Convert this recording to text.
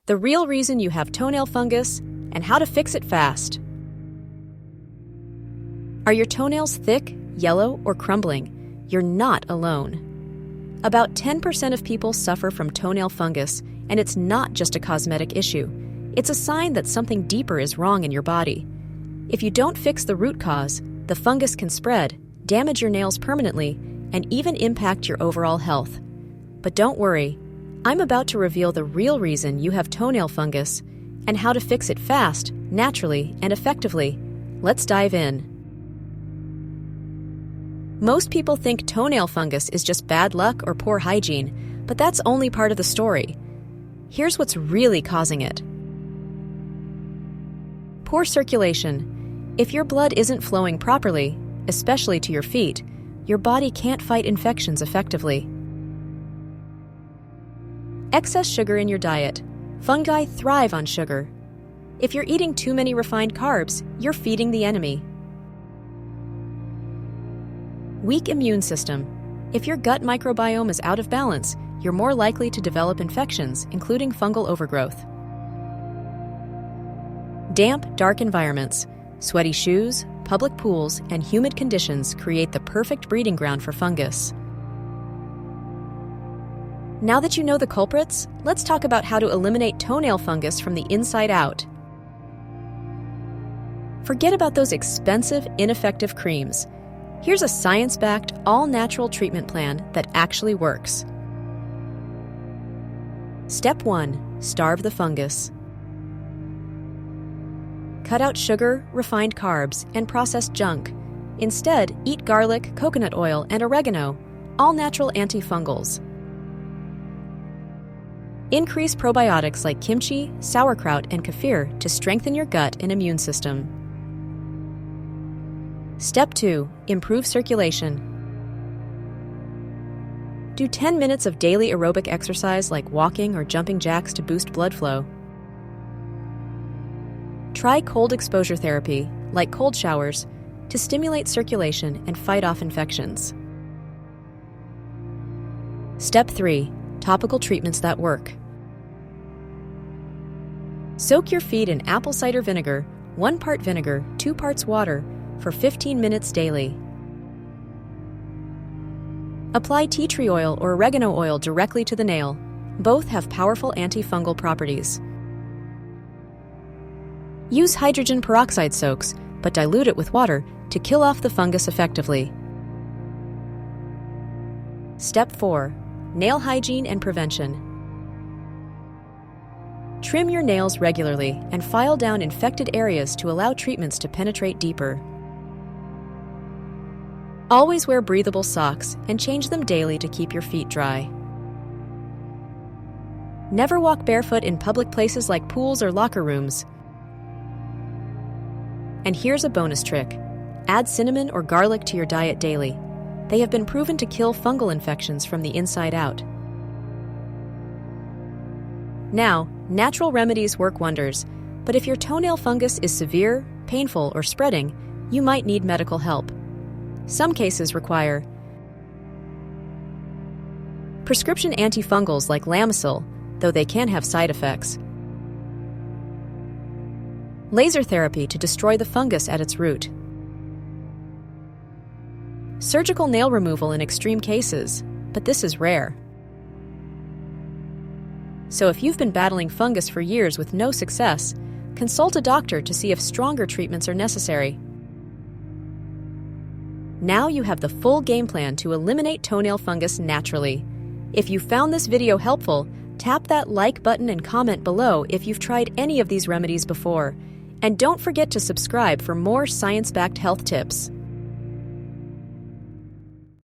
The real reason you have toenail fungus and how to fix it fast. Are your toenails thick, yellow, or crumbling? You're not alone. About 10% of people suffer from toenail fungus, and it's not just a cosmetic issue. It's a sign that something deeper is wrong in your body. If you don't fix the root cause, the fungus can spread, damage your nails permanently, and even impact your overall health. But don't worry, I'm about to reveal the real reason you have toenail fungus and how to fix it fast, naturally, and effectively. Let's dive in. Most people think toenail fungus is just bad luck or poor hygiene, but that's only part of the story. Here's what's really causing it. Poor circulation. If your blood isn't flowing properly, especially to your feet, your body can't fight infections effectively. Excess sugar in your diet. Fungi thrive on sugar. If you're eating too many refined carbs, you're feeding the enemy. Weak immune system. If your gut microbiome is out of balance, you're more likely to develop infections, including fungal overgrowth. Damp, dark environments. Sweaty shoes, public pools, and humid conditions create the perfect breeding ground for fungus. Now that you know the culprits, let's talk about how to eliminate toenail fungus from the inside out. Forget about those expensive, ineffective creams. Here's a science-backed, all-natural treatment plan that actually works. Step 1. Starve the fungus. Cut out sugar, refined carbs, and processed junk. Instead, eat garlic, coconut oil, and oregano, all-natural antifungals. Increase probiotics like kimchi, sauerkraut, and kefir to strengthen your gut and immune system. Step 2. Improve circulation. Do 10 minutes of daily aerobic exercise like walking or jumping jacks to boost blood flow. Try cold exposure therapy, like cold showers, to stimulate circulation and fight off infections. Step 3. Topical treatments that work. Soak your feet in apple cider vinegar, 1 part vinegar, 2 parts water, for 15 minutes daily. Apply tea tree oil or oregano oil directly to the nail. Both have powerful antifungal properties. Use hydrogen peroxide soaks, but dilute it with water to kill off the fungus effectively. Step 4. Nail hygiene and prevention. Trim your nails regularly and file down infected areas to allow treatments to penetrate deeper. Always wear breathable socks and change them daily to keep your feet dry. Never walk barefoot in public places like pools or locker rooms. And here's a bonus trick. Add cinnamon or garlic to your diet daily. They have been proven to kill fungal infections from the inside out. Now, natural remedies work wonders, but if your toenail fungus is severe, painful, or spreading, you might need medical help. Some cases require prescription antifungals like Lamisil, though they can have side effects. Laser therapy to destroy the fungus at its root. Surgical nail removal in extreme cases, but this is rare. So if you've been battling fungus for years with no success, consult a doctor to see if stronger treatments are necessary. Now you have the full game plan to eliminate toenail fungus naturally. If you found this video helpful, tap that like button and comment below if you've tried any of these remedies before. And don't forget to subscribe for more science-backed health tips.